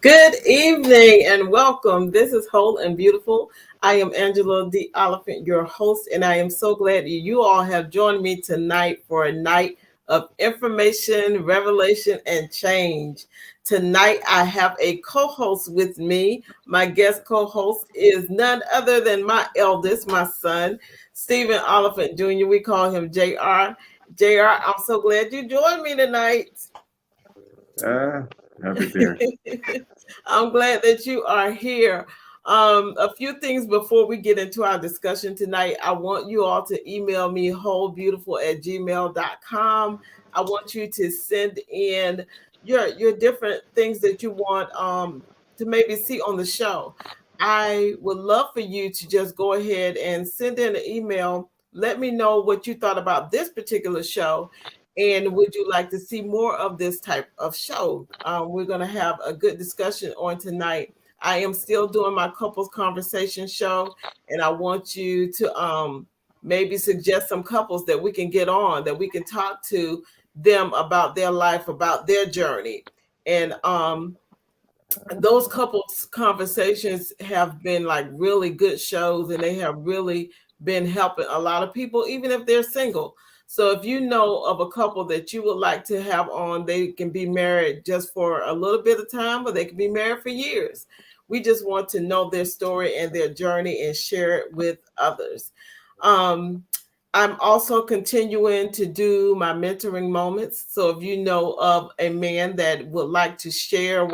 Good evening and welcome. This is Whole and Beautiful. I am Angela Oliphant, your host, and I am so glad that you all have joined me tonight for a night of information, revelation, and change. Tonight, I have a co host with me. My guest co host is none other than my eldest, my son, Stephen Oliphant Jr. We call him JR. JR, I'm so glad you joined me tonight. Happy there. I'm glad that you are here. A few things before we get into our discussion tonight. I want you all to email me wholebeautiful@gmail.com. I want you to send in your different things that you want to maybe see on the show. I would love for you to just go ahead and send in an email. Let me know what you thought about this particular show. And would you like to see more of this type of show? We're going to have a good discussion on tonight. I am still doing my couples conversation show, and I want you to maybe suggest some couples that we can get on, that we can talk to them about their life, about their journey. And those couples conversations have been like really good shows, and they have really been helping a lot of people, even if they're single. So if you know of a couple that you would like to have on, they can be married just for a little bit of time, or they can be married for years. We just want to know their story and their journey and share it with others. Um, I'm also continuing to do my mentoring moments. So if you know of a man that would like to share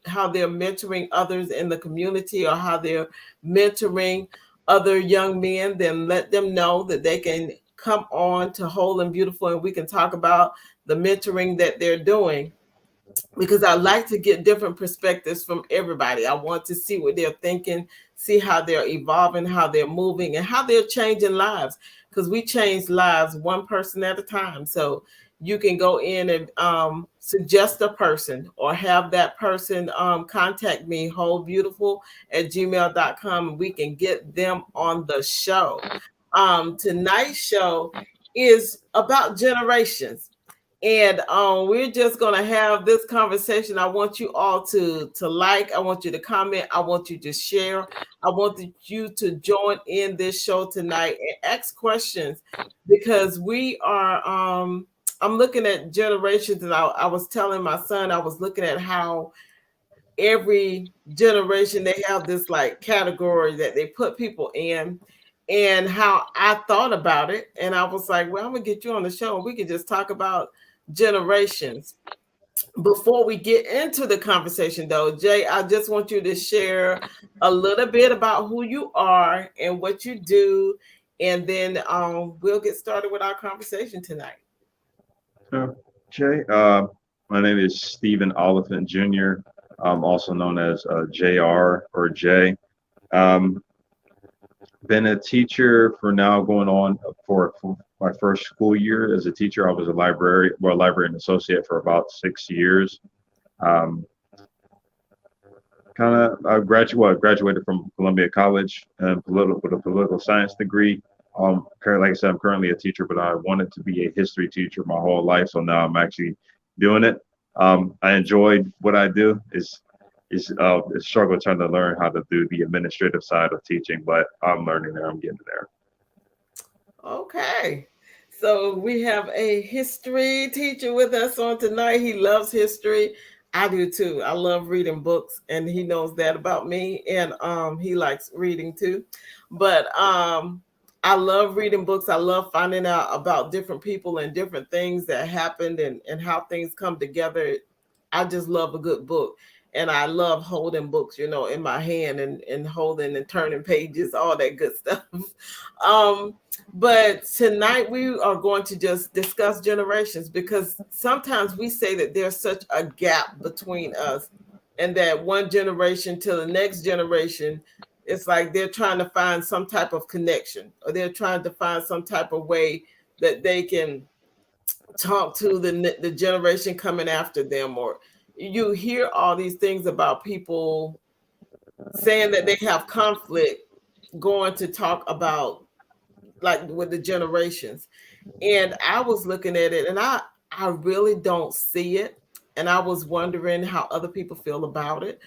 how they're mentoring others in the community, or how they're mentoring other young men, then let them know that they can come on to Whole and Beautiful, and we can talk about the mentoring that they're doing, because I like to get different perspectives from everybody. I want to see what they're thinking, see how they're evolving, how they're moving, and how they're changing lives, because we change lives one person at a time. So you can go in and suggest a person, or have that person contact me, wholebeautiful@gmail.com, and we can get them on the show. Tonight's show is about generations, and we're just going to have this conversation. I want you all to like, I want you to comment, I want you to share, I want you to join in this show tonight and ask questions, because we are I'm looking at generations, and I was telling my son, I was looking at how every generation they have this like category that they put people in, and how I thought about it. And I was like, well, I'm gonna get you on the show and we can just talk about generations. Before we get into the conversation though, Jay, I just want you to share a little bit about who you are and what you do, and then we'll get started with our conversation tonight. So, Jay, my name is Stephen Oliphant Jr., also known as JR or Jay. Um, been a teacher for now going on for my first school year as a teacher. I was a librarian associate for about 6 years. Um, I graduated from Columbia College and with a political science degree. Like I said, I'm currently a teacher, but I wanted to be a history teacher my whole life, so now I'm actually doing it. I enjoyed what I do. It's a struggle trying to learn how to do the administrative side of teaching, but I'm learning there. I'm getting there. Okay. So we have a history teacher with us on tonight. He loves history. I do too. I love reading books, and he knows that about me, and he likes reading too. But I love reading books. I love finding out about different people and different things that happened, and how things come together. I just love a good book. And I love holding books, in my hand, and holding and turning pages, all that good stuff. um, but tonight we are going to just discuss generations, because sometimes we say that there's such a gap between us, and that one generation to the next generation, it's like they're trying to find some type of connection, or they're trying to find some type of way that they can talk to the generation coming after them. Or you hear all these things about people saying that they have conflict, going to talk about like with the generations. And I was looking at it, and I really don't see it. and I was wondering how other people feel about it.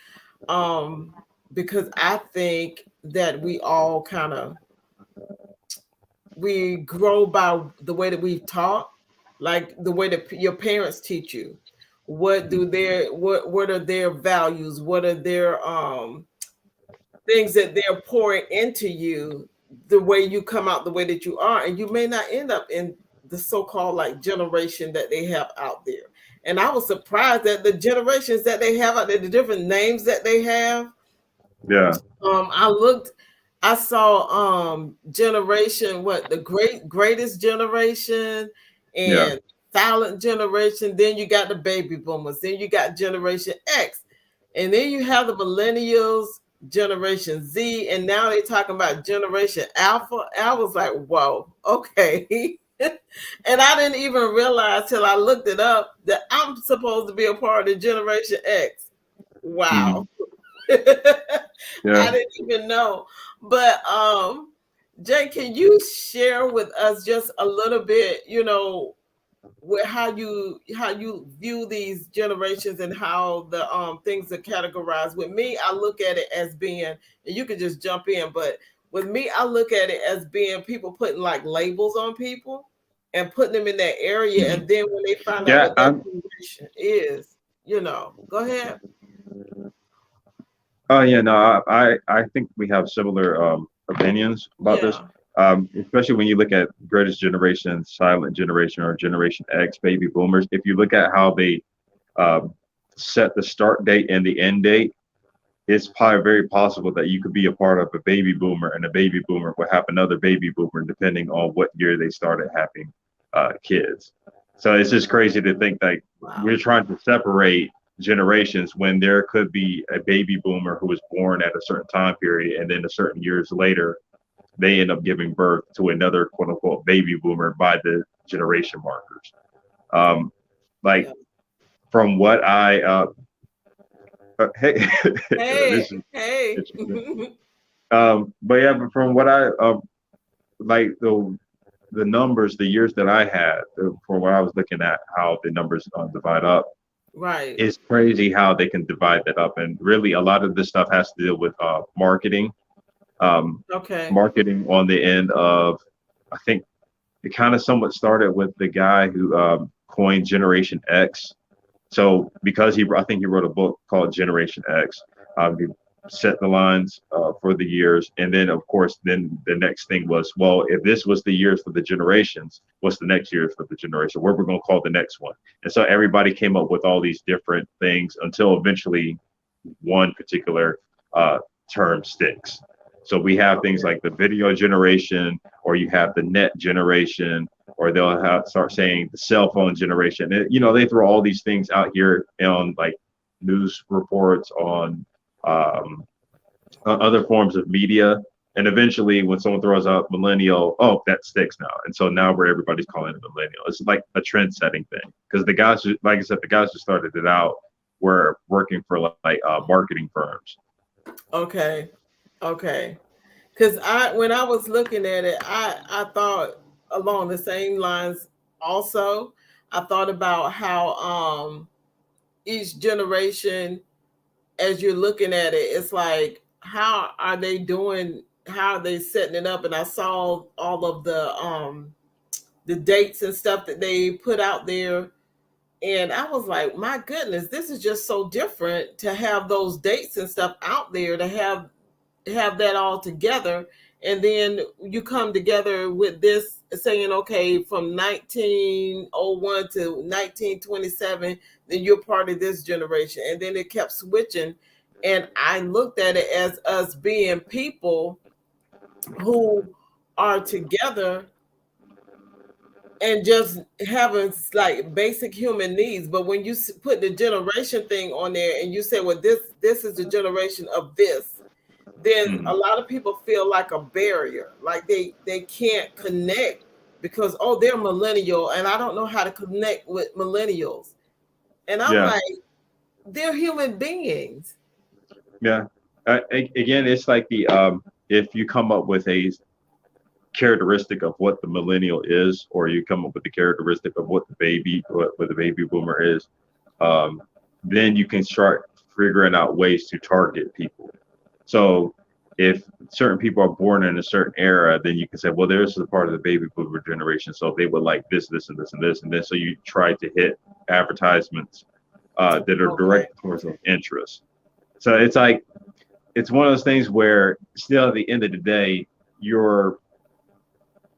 Um, because I think that we all kind of we grow by the way that we taught, like the way that your parents teach you. What are their values? What are their things that they're pouring into you, the way you come out the way that you are, and you may not end up in the so-called like generation that they have out there. And I was surprised that the generations that they have out there, the different names that they have. Yeah. I looked, I saw generation, what, the greatest generation Yeah. and silent generation. Then you got the baby boomers. Then you got Generation X, and then you have the millennials, Generation Z, and now they're talking about Generation Alpha. I was like, whoa, okay. And I didn't even realize till I looked it up that I'm supposed to be a part of Generation X. Hmm. Wow. Yeah. I didn't even know. But Jay, can you share with us just a little bit, where how you view these generations and how the things are categorized? With me, I look at it as being, and you can just jump in, but with me, I look at it as being people putting like labels on people and putting them in that area, Hmm. and then when they find out Yeah. what that generation is, go ahead. Oh yeah, no, I think we have similar opinions about this. Yeah. Especially when you look at greatest generation, silent generation, or Generation X, baby boomers. If you look at how they um, set the start date and the end date, it's probably very possible that you could be a part of a baby boomer, and a baby boomer will have another baby boomer, depending on what year they started having kids. So it's just crazy to think that we're Wow. trying to separate generations when there could be a baby boomer who was born at a certain time period, and then a certain years later they end up giving birth to another quote unquote baby boomer by the generation markers. Um, like Yeah. from what I hey, Hey, this is hey. interesting. But yeah, but from what I like the numbers, the years that I had, from what I was looking at, how the numbers divide up, Right. it's crazy how they can divide that up. And really, a lot of this stuff has to deal with marketing, um, Okay. marketing on the end of, I think it kind of somewhat started with the guy who coined Generation X. So because I think he wrote a book called Generation X. He set the lines for the years, and then of course, then the next thing was, well, if this was the years for the generations, what's the next years for the generation? What we're going to call the next one? And so everybody came up with all these different things until eventually one particular uh, term sticks. So we have things Okay. like the video generation, or you have the net generation, or they'll start saying the cell phone generation. They throw all these things out here on like news reports, um, on other forms of media. And eventually, when someone throws out millennial, oh, that sticks now. And so now where everybody's calling it millennial. It's like a trend setting thing. Because the guys, like I said, the guys who started it out were working for like marketing firms. Okay. Okay. Because when I was looking at it, I thought along the same lines also. I thought about how each generation, as you're looking at it, it's like how are they doing, how are they setting it up? And I saw all of the dates and stuff that they put out there. And I was like, my goodness, this is just so different to have those dates and stuff out there, to have that all together. And then you come together with this saying, okay, from 1901 to 1927, then you're part of this generation. And then it kept switching. And I looked at it as us being people who are together and just having like basic human needs. But when you put the generation thing on there and you say, well, this is the generation of this, then a Mhm. lot of people feel like a barrier, like they can't connect because, oh, they're millennial and I don't know how to connect with millennials. And I'm Yeah, like, they're human beings. yeah. Again, it's like the if you come up with a characteristic of what the millennial is, or you come up with the characteristic of what the baby boomer is, um, then you can start figuring out ways to target people. So if certain people are born in a certain era, then you can say, well, there's a part of the baby boomer generation, so they would like this, this, and this, and this, and then so you try to hit advertisements that are Okay. directed towards their interests. So it's like it's one of those things where still at the end of the day, you're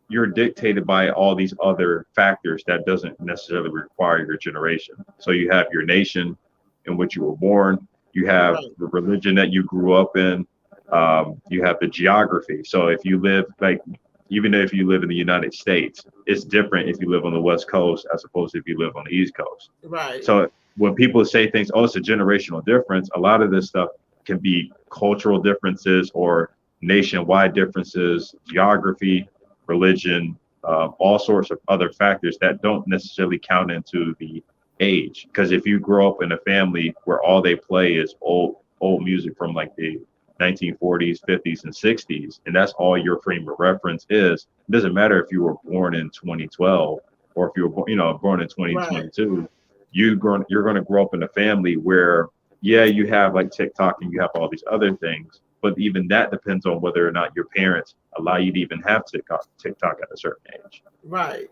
you're dictated by all these other factors that doesn't necessarily require your generation. So you have your nation in which you were born, you have Right. the religion that you grew up in, you have the geography. So if you live like even if you live in the United States, it's different if you live on the West Coast as opposed to if you live on the East Coast. Right. So when people say things, oh, it's a generational difference, a lot of this stuff can be cultural differences or nationwide differences, geography, religion, all sorts of other factors that don't necessarily count into the age. Because if you grow up in a family where all they play is old music from like the 1940s, 50s, and 60s, and that's all your frame of reference is, it doesn't matter if you were born in 2012 or if you were born in Right. 2022. You're going to grow up in a family where yeah, you have like TikTok and you have all these other things, but even that depends on whether or not your parents allow you to even have TikTok at a certain age. Right.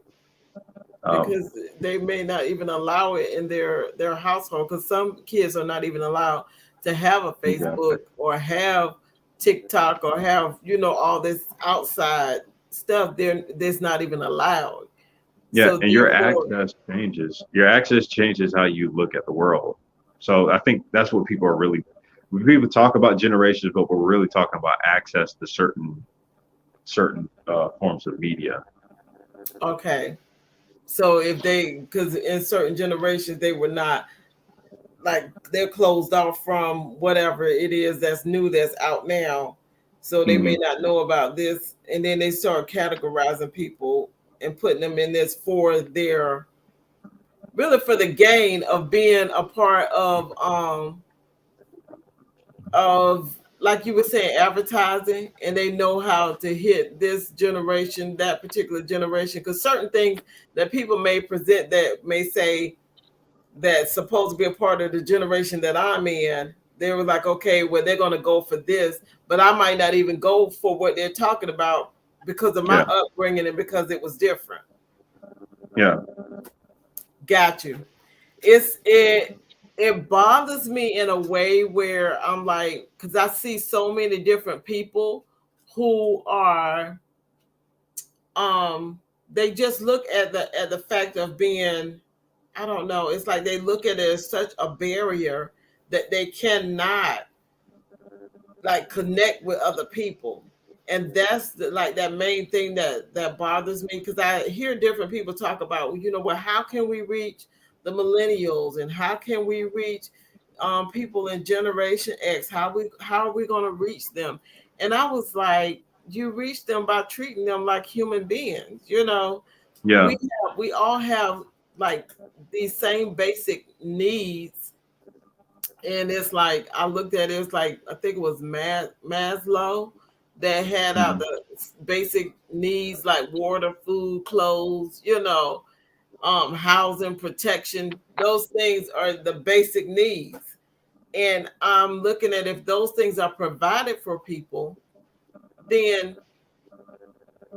Um, Because they may not even allow it in their household, because some kids are not even allowed to have a exactly. Facebook or have TikTok or have all this outside stuff. There's not even allowed. Yeah, So and your therefore, access changes. Your access changes how you look at the world. So I think that's what people are really. When people talk about generations, but we're really talking about access to certain forms of media. okay. So if because in certain generations they were not, like, they're closed off from whatever it is that's new that's out now, so they may Hmm. not know about this, and then they start categorizing people and putting them in this for their, really for the gain of being a part of, like you were saying, advertising, and they know how to hit this generation, that particular generation, because certain things that people may present that may say that's supposed to be a part of the generation that I'm in, they were like, okay, well, they're going to go for this, but I might not even go for what they're talking about because of my Yeah, upbringing and because it was different. yeah, Got you. It bothers me in a way where I'm like, because I see so many different people who are, um they just look at the fact of being, I don't know, it's like they look at it as such a barrier that they cannot, like, connect with other people. And that's like that main thing that bothers me, because I hear different people talk about, well, how can we reach the millennials, and how can we reach people in generation X, how are we going to reach them? And I was like, you reach them by treating them like human beings. yeah. We all have, like, these same basic needs. And it's like, I looked at it, it's like, I think it was Maslow that had out Hmm. the basic needs, like water, food, clothes, housing, protection. Those things are the basic needs. And I'm looking at, if those things are provided for people, then,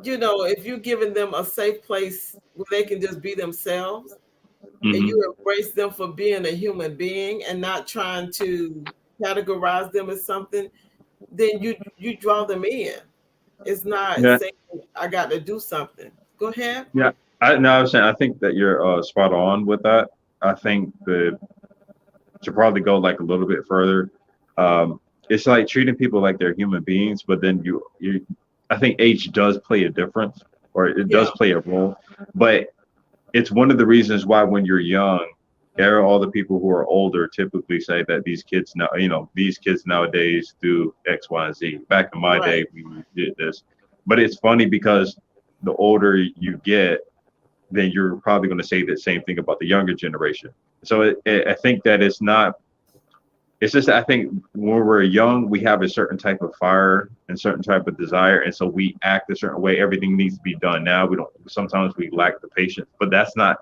if you're giving them a safe place where they can just be themselves, and Hmm. you embrace them for being a human being and not trying to categorize them as something, then you draw them in. It's not Yeah, saying I got to do something. Go ahead. yeah. I was saying I think that you're spot on with that. I think the to probably go like a little bit further. Um, it's like treating people like they're human beings, but then I think age does play a difference, or it Yeah. does play a role. But it's one of the reasons why when you're young, there are all the people who are older typically say that these kids now, these kids nowadays do X, Y, and Z. Back in my Right. day, we did this. But it's funny because the older you get, then you're probably going to say the same thing about the younger generation. So I think that it's not. It's just that I think when we're young, we have a certain type of fire and certain type of desire, and so we act a certain way. Everything needs to be done now. We don't. Sometimes we lack the patience, but that's not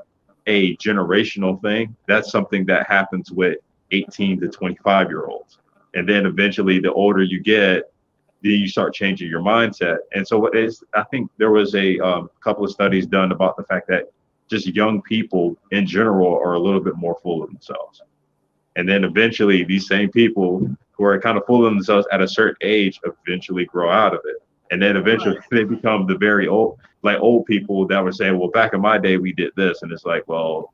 a generational thing. That's something that happens with 18 to 25-year-olds. And then eventually, the older you get, then you start changing your mindset. And so what is, I think there was a couple of studies done about the fact that just young people in general are a little bit more full of themselves. And then eventually these same people who are kind of full of themselves at a certain age eventually grow out of it. And then eventually Right. they become the very old, like old people that were saying, well, back in my day, we did this. And it's like, well,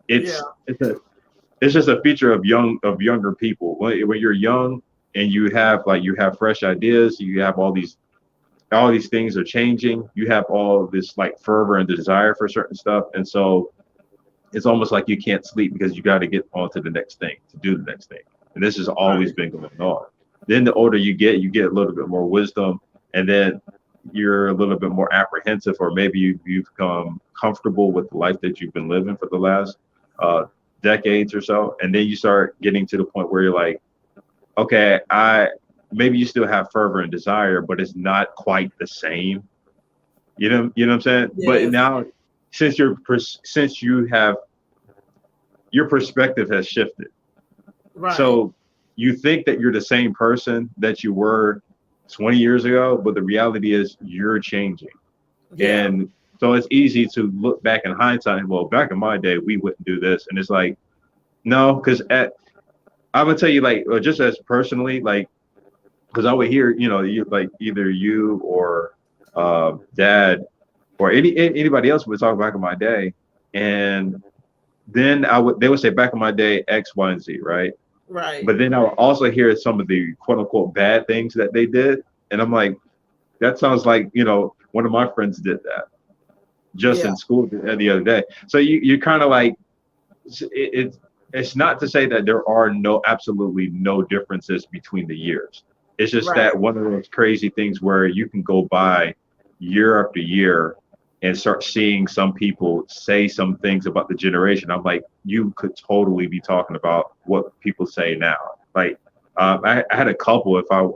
Yeah. it's just a feature of younger people. When you're young and you have fresh ideas, you have all these things are changing. You have all this like fervor and desire for certain stuff. And so it's almost like you can't sleep because you got to get on to the next thing, to do the next thing. And this has always Right. been going on. Then the older you get a little bit more wisdom, and then you're a little bit more apprehensive, or maybe you've become comfortable with the life that you've been living for the last uh, decades or so. And then you start getting to the point where you're like, okay, I maybe you still have fervor and desire, but it's not quite the same. You know what I'm saying? But Yes. now, since you have your perspective has shifted. Right. So you think that you're the same person that you were 20 years ago, but the reality is you're changing. Yeah. And so it's easy to look back in hindsight. Well, back in my day, we wouldn't do this. And it's like, no, because I'm gonna tell you, like, just as personally, like, because I would hear, you like either you or dad or anybody else would talk back in my day, and then they would say back in my day X, Y, and Z, right? Right. But then I would also hear some of the quote unquote bad things that they did, and I'm like, that sounds like one of my friends did that just Yeah. in school the other day. So you kind of like it's not to say that there are absolutely no differences between the years. It's just Right. that one of those crazy things where you can go by year after year and start seeing some people say some things about the generation. I'm like, you could totally be talking about what people say now. Like, I had a couple, if I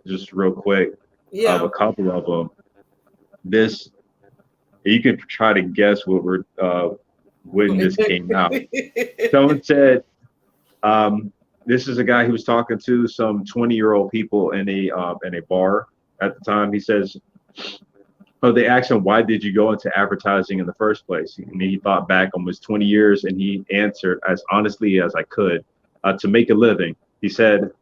just real quick, a Yeah. couple of them. This, you could try to guess when this came out. Someone said, this is a guy who was talking to some 20-year-old people in a bar at the time. He says, "Oh, they asked him, why did you go into advertising in the first place?" And he thought back almost 20 years, and he answered as honestly as I could, to make a living. He said,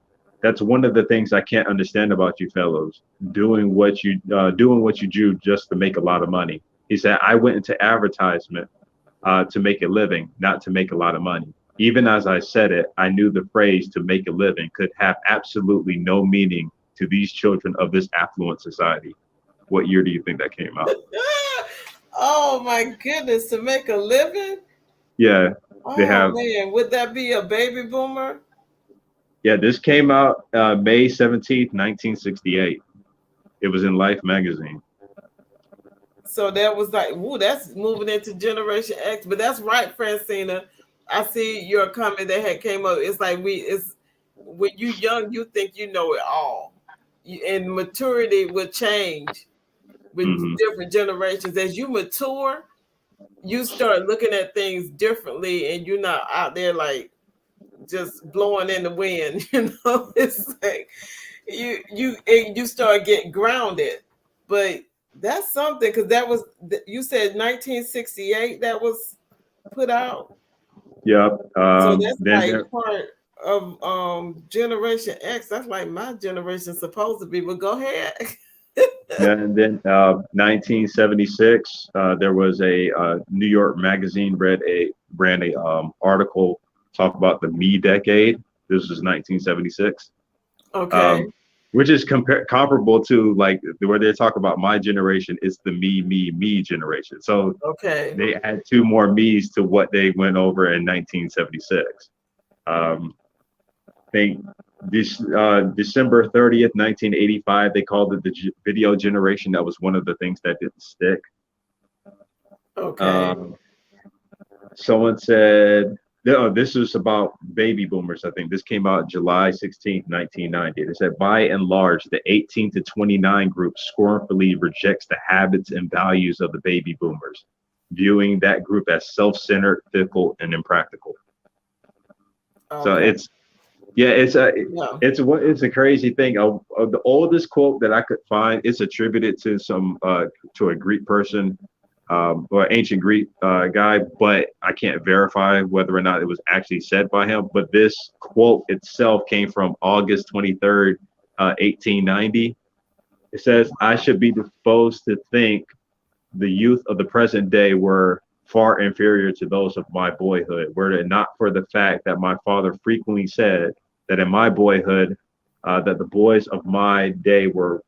"That's one of the things I can't understand about you fellows, doing what you do just to make a lot of money." He said, "I went into advertisement to make a living, not to make a lot of money. Even as I said it, I knew the phrase to make a living could have absolutely no meaning to these children of this affluent society." What year do you think that came out? Oh my goodness, to make a living? Yeah, they Oh have. man, would that be a baby boomer? Yeah, this came out May 17th, 1968. It was in Life magazine. So that was like, woo, that's moving into Generation X. But that's right, Francina. I see your comment that had came up. It's like it's when you young, you think you know it all. And maturity will change with Hmm. different generations. As you mature, you start looking at things differently, and you're not out there like just blowing in the wind. It's like you start getting grounded. But that's something because that was you said 1968 that was put out. Yep. So that's Then like there, part of Generation X. That's like my generation supposed to be. But go ahead. then 1976, there was a New York magazine ran a article talk about the Me decade. This was 1976. Okay. Um, which is comparable to like where they talk about my generation. It's the me generation. So Okay. they had two more me's to what they went over in 1976. Um, I think this December 30th, 1985, they called it the video generation. That was one of the things that didn't stick. Okay. Um, Someone said, no, this is about baby boomers. I think this came out July 16th, 1990. They said, by and large, the 18 to 29 group scornfully rejects the habits and values of the baby boomers. viewing that group as self-centered, fickle, and impractical. So Okay. it's yeah, Yeah. it's a crazy thing. The oldest quote that I could find is attributed to some to a Greek person, or ancient Greek guy, but I can't verify whether or not it was actually said by him. But this quote itself came from August 23rd, 1890. It says, "I should be disposed to think the youth of the present day were far inferior to those of my boyhood, were it not for the fact that my father frequently said that in my boyhood, that the boys of my day were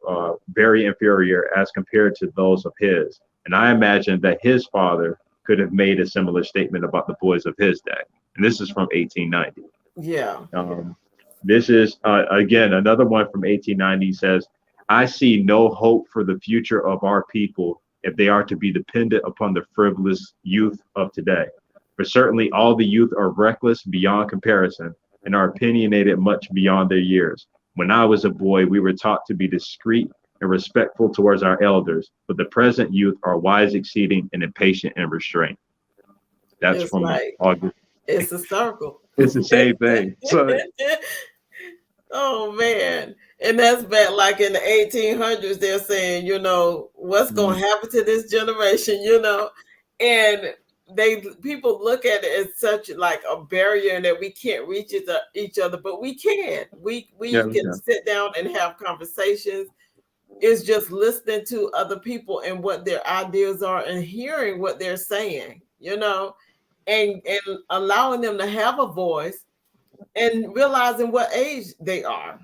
very inferior as compared to those of his. And I imagine that his father could have made a similar statement about the boys of his day." And this is from 1890. Yeah. Um, this is, again, another one from 1890 says, "I see no hope for the future of our people if they are to be dependent upon the frivolous youth of today. For certainly all the youth are reckless beyond comparison and are opinionated much beyond their years. When I was a boy, we were taught to be discreet and respectful towards our elders, but the present youth are wise exceeding and impatient and restrained." That's It's from like August. it's a circle. It's the same thing. So, Oh man. And that's back like in the 1800s, they're saying, what's going mm, to happen to this generation. And people look at it as such like a barrier that we can't reach each other, but we can. yeah, We can sit down and have conversations. It's just listening to other people and what their ideas are and hearing what they're saying, and allowing them to have a voice and realizing what age they are.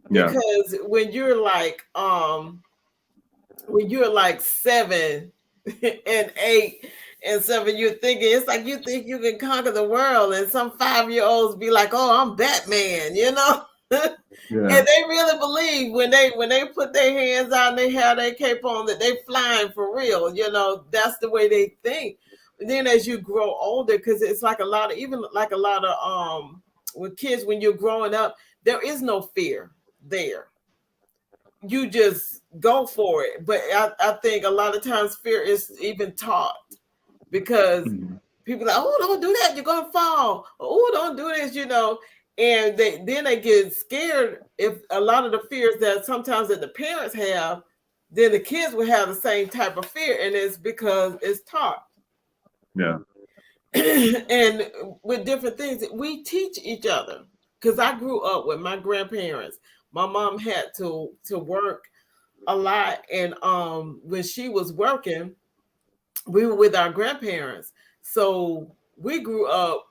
yeah, Because when you're like 7 and 8 and 7, you're thinking it's like you think you can conquer the world, and some 5-year-olds be like, "Oh, I'm Batman." yeah, And they really believe when they put their hands out and they have their cape on that they flying for real. That's the way they think. And then as you grow older, because it's like a lot of even like a lot of with kids when you're growing up, there is no fear there. You just go for it. But I think a lot of times fear is even taught because mhm, people are like, "Oh, don't do that, you're gonna fall. Oh, don't do this." And they get scared if a lot of the fears that sometimes that the parents have, then the kids will have the same type of fear, and it's because it's taught. yeah, And with different things, we teach each other. Because I grew up with my grandparents. My mom had to work a lot, and when she was working, we were with our grandparents. So we grew up,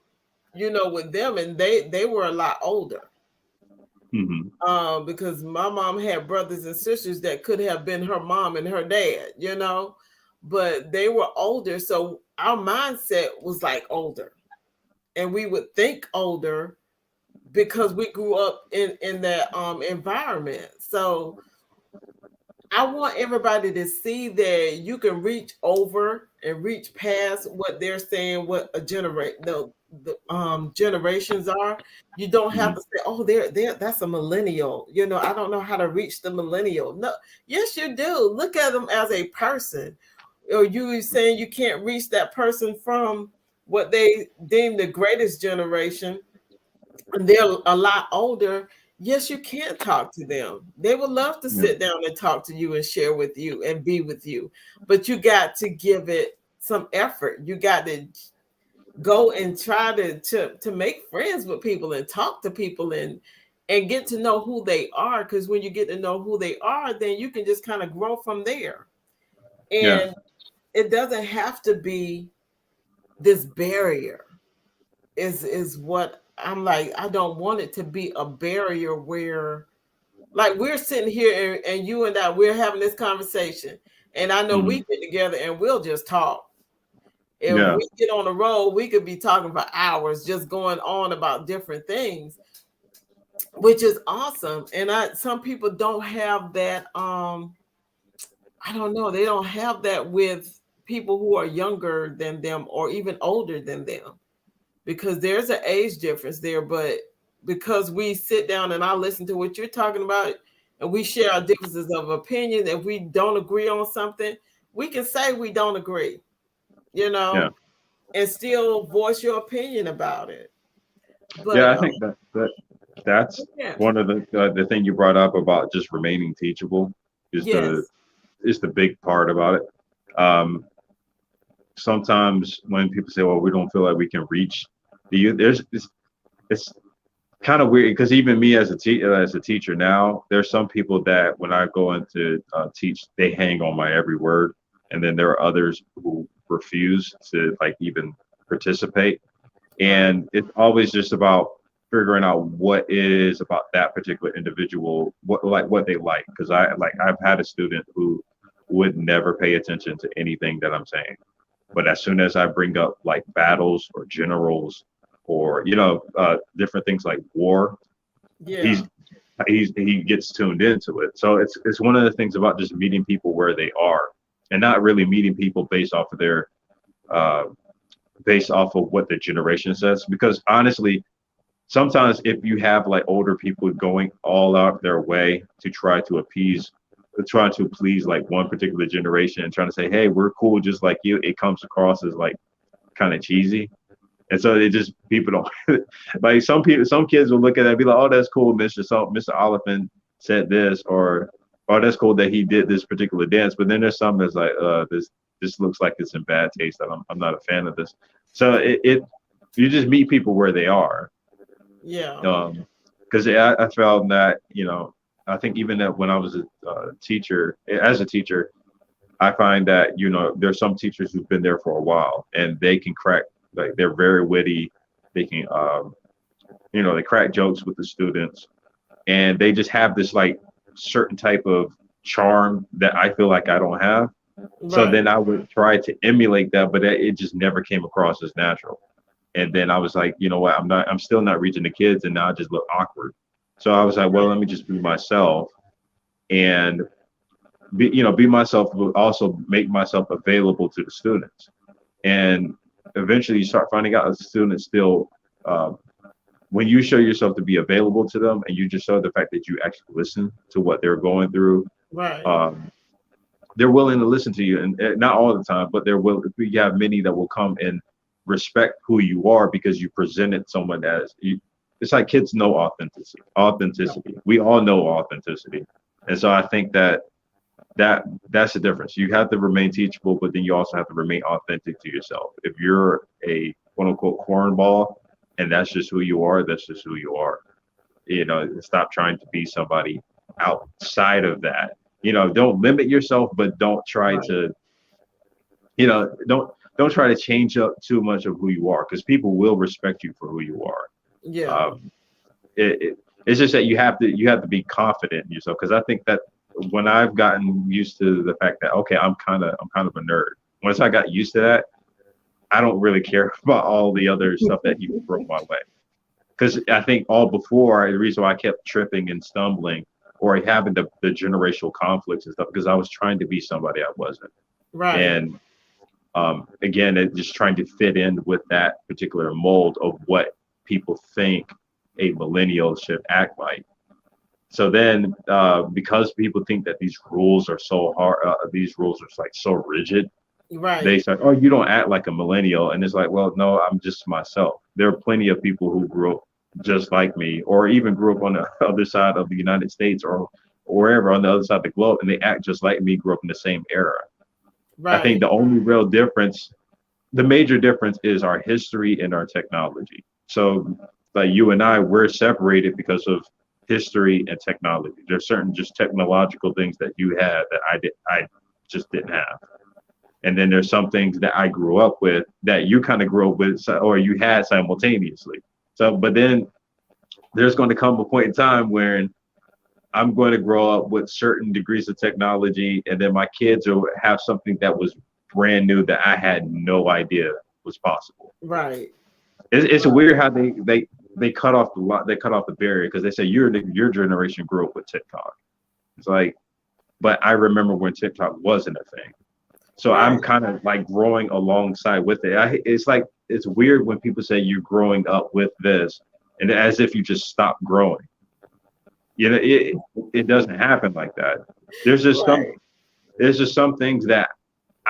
with them, and they were a lot older. mhm, Because my mom had brothers and sisters that could have been her mom and her dad, but they were older, so our mindset was like older, and we would think older because we grew up in that environment. So I want everybody to see that you can reach over and reach past what they're saying, what a generate the generations are. You don't have mhm, to say, "Oh, they're that's a millennial." I don't know how to reach the millennial. No, yes, you do. Look at them as a person. Or you saying you can't reach that person from what they deem the greatest generation, and they're a lot older. Yes, you can talk to them. They would love to yeah, sit down and talk to you and share with you and be with you. But you got to give it some effort. You got to go and try to make friends with people and talk to people and get to know who they are. Because when you get to know who they are, then you can just kind of grow from there. yeah, And it doesn't have to be this barrier. Is what I'm like. I don't want it to be a barrier where, like, we're sitting here and you and I, we're having this conversation, and I know we mhm, get together and we'll just talk. If yeah, we get on the road, we could be talking for hours, just going on about different things, which is awesome. And some people don't have that. I don't know. They don't have that with people who are younger than them or even older than them, because there's an age difference there. But because we sit down and I listen to what you're talking about and we share our differences of opinion, if we don't agree on something, we can say we don't agree. you Yeah. know, and still voice your opinion about it. Yeah, But I think that's yeah, one of the thing you brought up about just remaining teachable is the yes, is the big part about it. Um, Sometimes when people say, "Well, we don't feel like we can reach the youth," it's kind of weird because even me as as a teacher now, there's some people that when I go into teach, they hang on my every word, and then there are others who refuse to like even participate. right, And it's always just about figuring out what is about that particular individual, what they like. Because I've had a student who would never pay attention to anything that I'm saying, but as soon as I bring up like battles or generals or different things like war, yeah, he's he gets tuned into it. So it's one of the things about just meeting people where they are, and not really meeting people uh, based off of what the generation says. Because honestly, sometimes if you have like older people going all out their way to try to please like one particular generation and trying to say, hey, we're cool just like you, it comes across as like kind of cheesy. And so it just people don't like some kids will look at that and be like, oh, that's cool, Mr. Oliphant said this, or oh, that's cool that he did this particular dance. But then there's some that's like, this looks like it's in bad taste. I'm not a fan of this. So it you just meet people where they are. yeah, Because I found that I think even that when I was a teacher, as a teacher, I find that there's some teachers who've been there for a while and they can crack, like they're very witty. They can they crack jokes with the students, and they just have this like certain type of charm that I feel like I don't have. So right, then I would try to emulate that, but it just never came across as natural. And then I was like, you know what, I'm still not reaching the kids, and now I just look awkward. So I was like, well, right, let me just be myself and be myself, but also make myself available to the students. And eventually you start finding out the students still, uh, when you show yourself to be available to them and you just show the fact that you actually listen to what they're going through, right, um, they're willing to listen to you. And not all the time, but we have many that will come and respect who you are because you presented someone as you. It's like kids know authenticity. We all know authenticity. And so I think that's the difference. You have to remain teachable, but then you also have to remain authentic to yourself. If you're a quote unquote cornball and that's just who you are, that's just who you are. Stop trying to be somebody outside of that. Don't limit yourself, but don't try right, to, don't try to change up too much of who you are because people will respect you for who you are. yeah, Um, it's just that you have to be confident in yourself because I think that when I've gotten used to the fact that okay, I'm kind of a nerd. Once I got used to that, I don't really care about all the other stuff that you throw my way. Because I think all before the reason why I kept tripping and stumbling or having the generational conflicts and stuff because I was trying to be somebody I wasn't. right, And again, just trying to fit in with that particular mold of what people think a millennial should act like. So then, because people think that these rules are so hard, these rules are like so rigid, they right, say, "Oh, you don't act like a millennial," and it's like, "Well, no, I'm just myself." There are plenty of people who grew up just like me, or even grew up on the other side of the United States, or wherever on the other side of the globe, and they act just like me, grew up in the same era. I think right, the only real difference, the major difference, is our history and our technology. So, like you and I, we're separated because of history and technology. There's certain just technological things that you had that I just didn't have. And then there's some things that I grew up with that you kind of grew up with or you had simultaneously. So, but then there's going to come a point in time where I'm going to grow up with certain degrees of technology, and then my kids will have something that was brand new that I had no idea was possible. right, It's right, weird how they cut off they cut off the barrier because they say your generation grew up with TikTok. It's like, but I remember when TikTok wasn't a thing. So I'm right, kind of like growing alongside with it. It's like it's weird when people say you're growing up with this, and as if you just stop growing. It doesn't happen like that. There's just some right, there's just some things that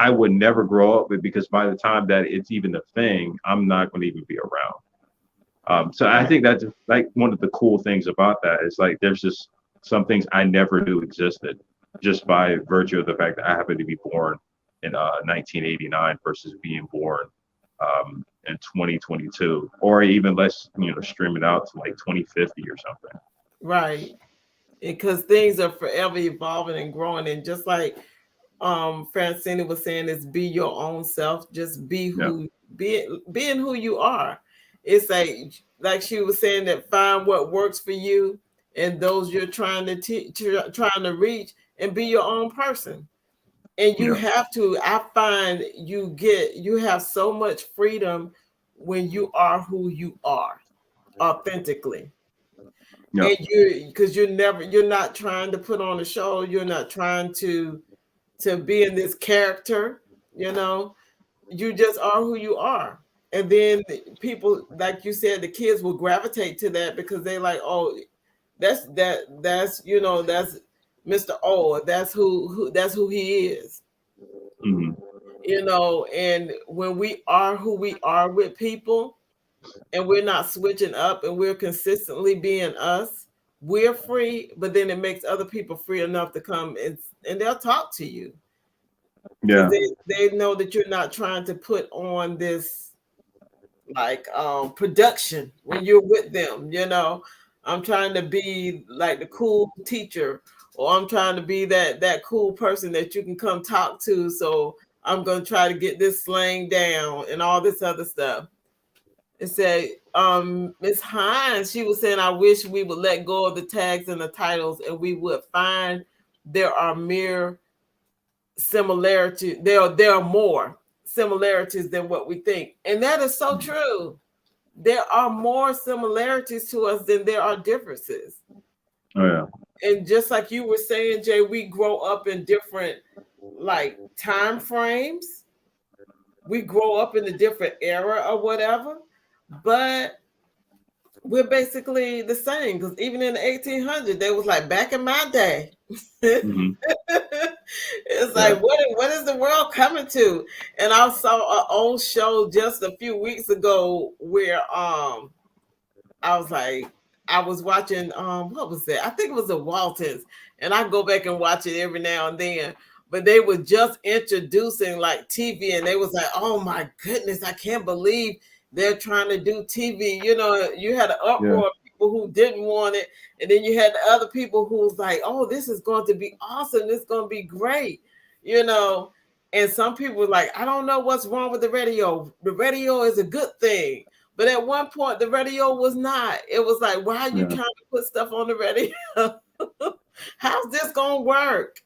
I would never grow up with, because by the time that it's even a thing, I'm not going to even be around. So I Right. think that's like one of the cool things about that is like there's just some things I never knew existed just by virtue of the fact that I happened to be born in 1989 versus being born in 2022, or even let's stream it out to like 2050 or something. Right. Because things are forever evolving and growing, and just like Francina was saying, is be your own self. Just Yeah, being who you are. It's like she was saying, that find what works for you and those you're trying to trying to reach, and be your own person. And you yeah, have to, I find you have so much freedom when you are who you are authentically. yeah, And because you're not trying to put on a show, you're not trying to be in this character, you know, you just are who you are. And then people, like you said, the kids will gravitate to that because they like, oh, that's Mr. O, that's who he is, hmm, and when we are who we are with people, and we're not switching up, and we're consistently being us, we're free, but then it makes other people free enough to come and they'll talk to you because yeah, they know that you're not trying to put on this like production when you're with them. I'm trying to be like the cool teacher, or I'm trying to be that cool person that you can come talk to, so I'm going to try to get this slang down and all this other stuff. It said, Miss Hines, she was saying, I wish we would let go of the tags and the titles, and we would find there are mere similarity. There are more similarities than what we think. And that is so true. There are more similarities to us than there are differences. oh yeah, And just like you were saying, Jay, we grow up in different like time frames. We grow up in a different era or whatever. But we're basically the same, because even in the 1800s, they was like, back in my day. hmm, It's yeah, like, what is the world coming to? And I saw an old show just a few weeks ago where I was like, I was watching what was that? I think it was the Waltons, and I go back and watch it every now and then. But they were just introducing like TV, and they was like, "Oh my goodness, I can't believe they're trying to do TV." You had an yeah, uproar of people who didn't want it, and then you had the other people who was like, "Oh, this is going to be awesome. This is going to be great," you know. And some people were like, "I don't know what's wrong with the radio. The radio is a good thing." But at one point, the radio was not. It was like, why are you yeah. trying to put stuff on the radio? How's this going to work?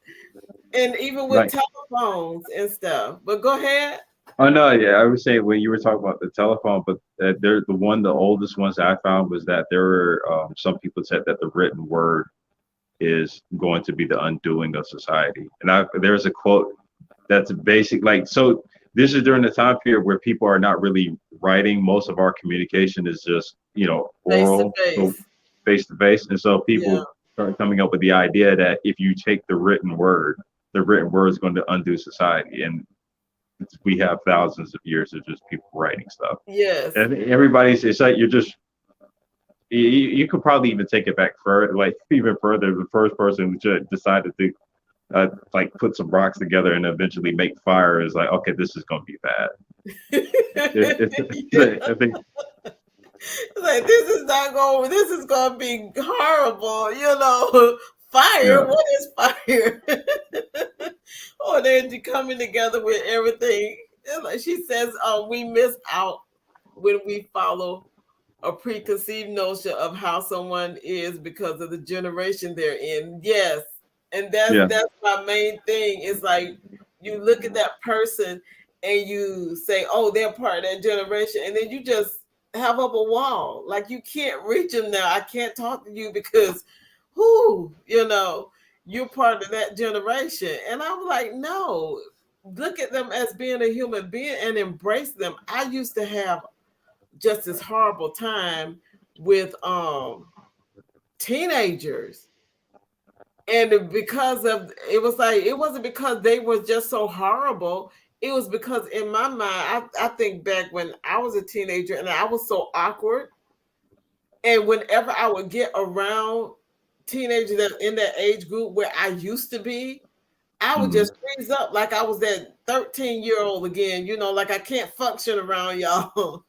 And even with Like, telephones and stuff. But go ahead. oh no, yeah, I would say when you were talking about the telephone, but they're the oldest ones that I found was that there were some people said that the written word is going to be the undoing of society. And there's a quote that's basic, like, so this is during the time period where people are not really writing. Most of our communication is just, Face to oral, so face. face to face. And so Yeah. people start coming up with the idea that if you take the written word is going to undo society. And we have thousands of years of just people writing stuff. Yes. And everybody's, it's like you're just, you could probably even take it back further, like even further. The first person who decided to like put some rocks together and eventually make fire is like, okay, this is gonna be bad. I think, Like, this is gonna be horrible. Fire, yeah, what is fire? Or they're coming together with everything. It's like she says, we miss out when we follow a preconceived notion of how someone is because of the generation they're in. Yes. And that's yeah, that's my main thing. Is like, you look at that person and you say, oh, they're part of that generation, and then you just have up a wall. Like, you can't reach them now. I can't talk to you because you're part of that generation. And I'm like, no, look at them as being a human being and embrace them. I used to have just this horrible time with teenagers, and because of it was like, it wasn't because they were just so horrible. it was because in my mind, I think back when I was a teenager and I was so awkward. And whenever I would get around teenagers that in that age group where I used to be, I would Hmm. just freeze up like I was that 13-year-old again, like I can't function around y'all,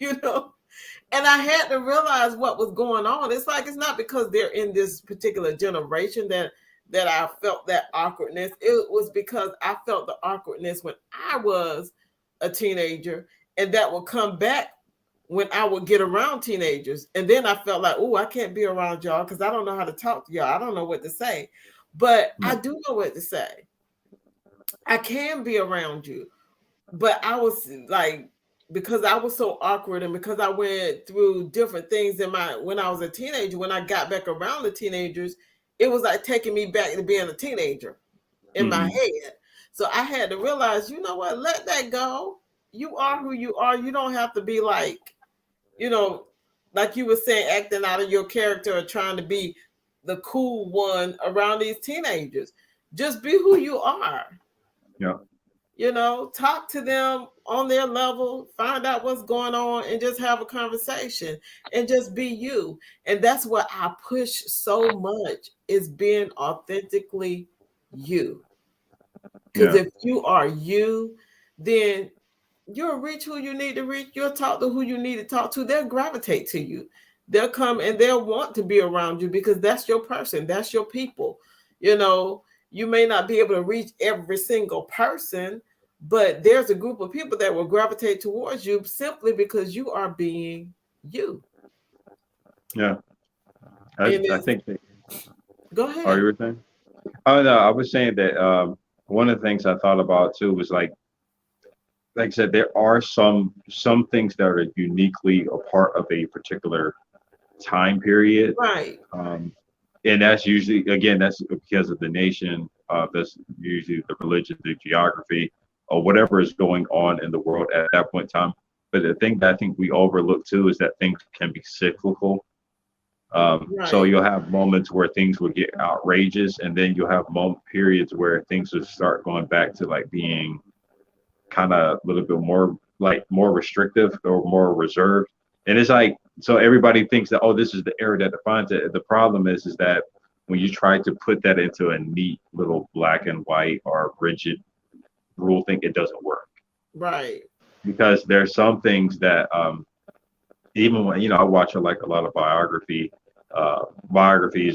And I had to realize what was going on. It's like it's not because they're in this particular generation that I felt that awkwardness. It was because I felt the awkwardness when I was a teenager, and that would come back when I would get around teenagers. And then I felt like, oh, I can't be around y'all because I don't know how to talk to y'all. I don't know what to say. But I Yeah. do know what to say. I can be around you. But I was like, because I was so awkward and because I went through different things when I was a teenager, when I got back around the teenagers, it was like taking me back to being a teenager in my Hmm. head. So I had to realize, you know what, let that go. You are who you are. You don't have to be you know, like you were saying, acting out of your character or trying to be the cool one around these teenagers. Just be who you are. Yeah. Talk to them on their level, find out what's going on, and just have a conversation and just be you. And that's what I push so much is being authentically you. Because Yeah. if you are you, then you'll reach who you need to reach. You'll talk to who you need to talk to. They'll gravitate to you. They'll come and they'll want to be around you because that's your person. That's your people. You know, you may not be able to reach every single person, but there's a group of people that will gravitate towards you simply because you are being you. Yeah. I, And I it's, think that, go oh, you ahead. were saying? Oh, no, I was saying that one of the things I thought about too was like I said, there are some things that are uniquely a part of a particular time period. Right, Um, and that's usually, again, that's because of the nation, that's usually the religion, the geography, or whatever is going on in the world at that point in time. But the thing that I think we overlook too is that things can be cyclical. So right, you'll have moments where things will get outrageous, and then you'll have moment periods where things will start going back to like being kind of a little bit more like more restrictive or more reserved. And it's like so everybody thinks that, oh, this is the era that defines it. The problem is that when you try to put that into a neat little black and white or rigid rule thing, it doesn't work right, because there's some things that even when I watch like a lot of biographies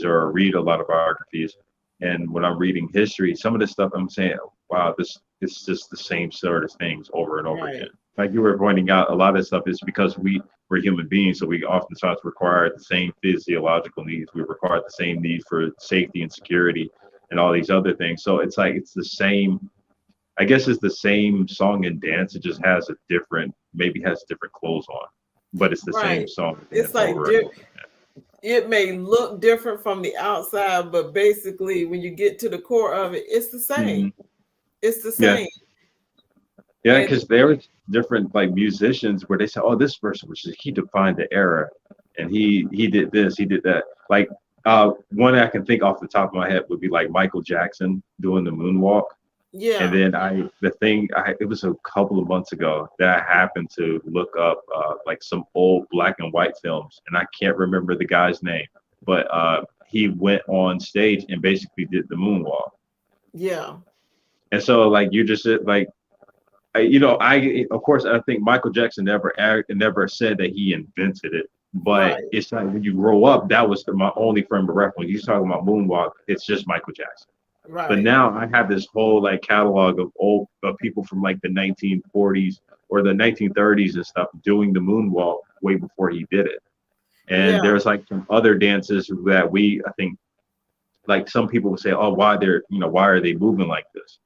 or read a lot of biographies, and when I'm reading history, some of this stuff I'm saying, wow, this it's just the same sort of things over and over again. right, Like you were pointing out, a lot of stuff is because we're human beings, so we oftentimes require the same physiological needs. We require the same need for safety and security and all these other things. So it's like it's the same. I guess it's the same song and dance. It just has a different, maybe has different clothes on, but it's the same right. song and It's dance like over and over. it may look different from the outside, but basically, when you get to the core of it, it's the same. Hmm. It's the Yeah, same. yeah, And because there was different like musicians where they said, "Oh, this person was just, he defined the era, and he did this, he did that." Like one I can think off the top of my head would be like Michael Jackson doing the moonwalk. And yeah, then it was a couple of months ago that I happened to look up like some old black and white films, and I can't remember the guy's name, but he went on stage and basically did the moonwalk. yeah, And so like you just said, like I of course I think Michael Jackson never said that he invented it, but right, it's like when you grow up, that was my only frame of reference. When you're talking about moonwalk, it's just Michael Jackson. But right. now I have this whole like catalog of old people from like the 1940s or the 1930s and stuff doing the moonwalk way before he did it. And Yeah, there's like some other dances that I think like some people would say, oh, why are they moving like this?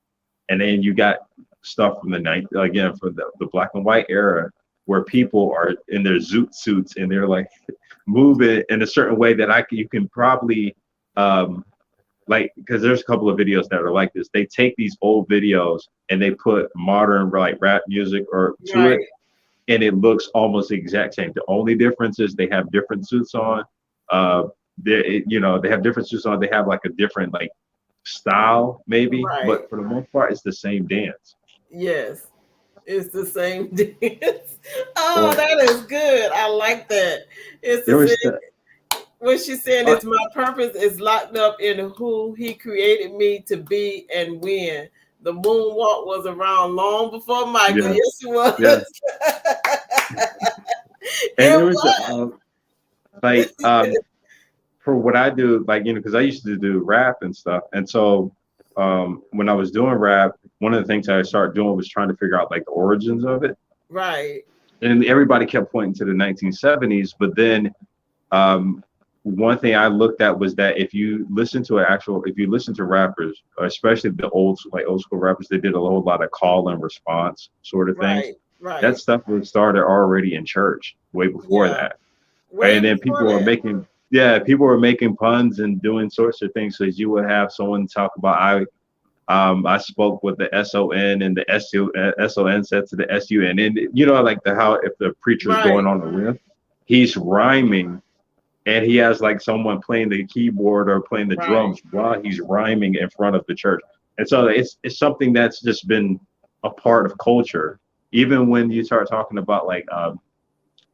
And then you got stuff from the night again from the black and white era where people are in their zoot suits and they're like moving in a certain way that you can probably um, like because there's a couple of videos that are like this. They take these old videos and they put modern like rap music or to it, right. and it looks almost the exact same. The only difference is they have different suits on. They have different suits on. They have like a different like style maybe, Right. but for the most part, it's the same dance. Yes. It's the same dance. Oh, Well, that is good. I like that. It's the there same. was the What she's saying uh, is my purpose is locked up in who he created me to be and when. The moonwalk was around long before Michael. yeah, Yes, it was. yeah, and It there was the was. like for what I do, like because I used to do rap and stuff, and so when I was doing rap, one of the things I started doing was trying to figure out like the origins of it, Right, and everybody kept pointing to the 1970s, but then um, one thing I looked at was that if you listen to rappers, especially the old school rappers, they did a whole lot of call and response sort of things. right, right. That stuff was started already in church way before Yeah, that, right? way And then before that. people were making puns and doing sorts of things. So you would have someone talk about I spoke with the SON and the SON said to the SUN, and like the how if the preacher's going Right, on a riff, he's rhyming and he has like someone playing the keyboard or playing the right, drums while he's rhyming in front of the church. And so it's something that's just been a part of culture. Even when you start talking about like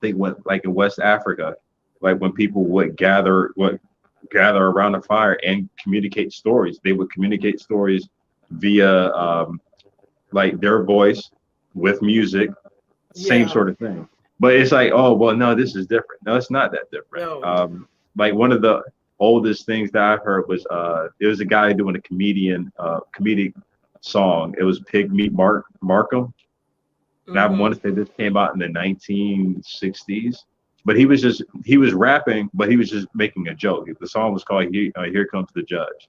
they went like in West Africa, like when people would gather around a fire and communicate stories. They would communicate stories via like their voice with music, same yeah, sort of thing. But it's like, oh well, no, this is different. No, it's not that different. no, Like one of the oldest things that I've heard was it was a guy doing a comedic song. It was Pig Meat Markham. And I mm-hmm, want to say this came out in the 1960s. But he was rapping, but he was just making a joke. The song was called Here Comes the Judge.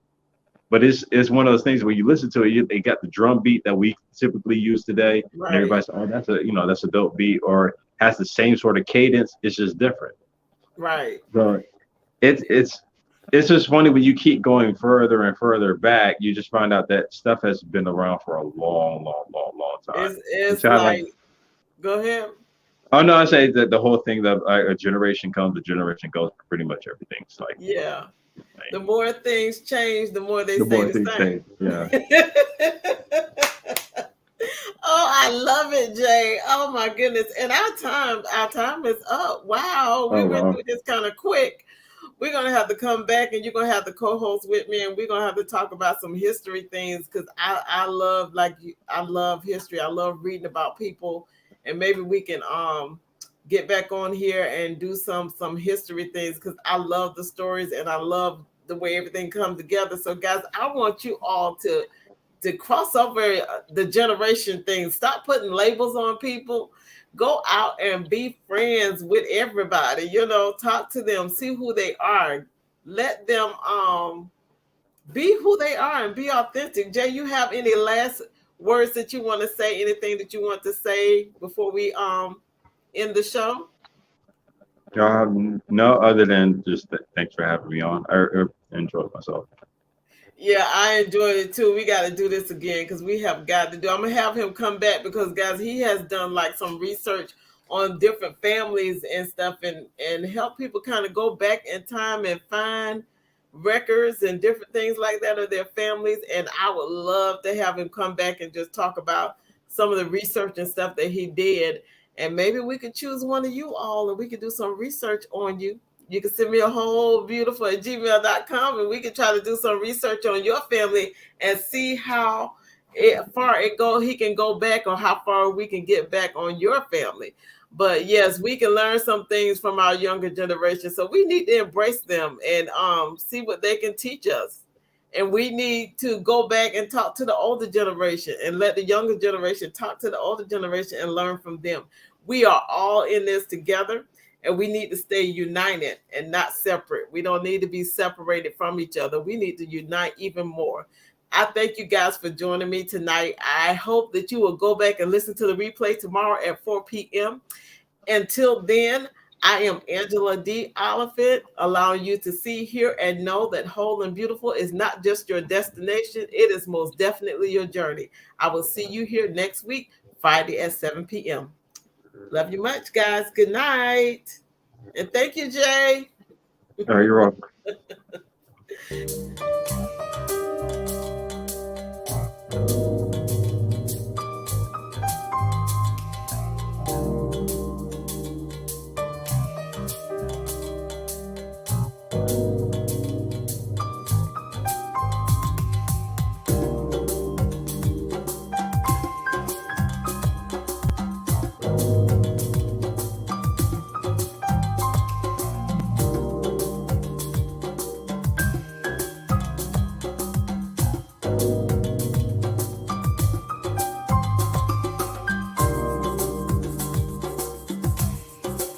But it's one of those things where you listen to it, they got the drum beat that we typically use today, and right, everybody's oh that's a dope beat or has the same sort of cadence. It's just different. right. So it's it's it's just funny when you keep going further and further back, you just find out that stuff has been around for a long, long, long, long time. It's Until I like, like, go ahead. oh no, I say that the whole thing that a generation comes, a generation goes. Pretty much everything's like Yeah. the The same. more things change, the more they The stay more the things same. say, yeah. Oh, I love it, Jay. Oh my goodness. And our time is up. Wow. We Oh went wow. through this kind of quick. We're gonna have to come back and you're gonna have the co-host with me and we're gonna have to talk about some history things because I love I love history. I love reading about people and maybe we can get back on here and do some history things because I love the stories and I love the way everything comes together. So guys, I want you all to cross over the generation thing. Stop putting labels on people. Go out and be friends with everybody. Talk to them, see who they are. Let them be who they are and be authentic. Jay, you have any last words that you want to say? Anything that you want to say before we end the show? No, other than just thanks for having me on. I enjoyed myself. Yeah, I enjoyed it too. We got to do this again because we have got to do. I'm gonna have him come back because guys, he has done like some research on different families and stuff, and help people kind of go back in time and find records and different things like that of their families. And I would love to have him come back and just talk about some of the research and stuff that he did. And maybe we could choose one of you all, and we could do some research on you. You can send me a whole beautiful at gmail.com and we can try to do some research on your family and see how far it go he can go back or how far we can get back on your family. But yes, we can learn some things from our younger generation. So we need to embrace them and see what they can teach us. And we need to go back and talk to the older generation and let the younger generation talk to the older generation and learn from them. We are all in this together and we need to stay united and not separate. We don't need to be separated from each other. We need to unite even more. I thank you guys for joining me tonight. I hope that you will go back and listen to the replay tomorrow at 4 p.m. Until then, I am Angela D. Oliphant, allowing you to see, hear, and know that whole and beautiful is not just your destination, it is most definitely your journey. I will see you here next week, Friday at 7 p.m. Love you much, guys. Good night. And thank you, Jay. You're welcome.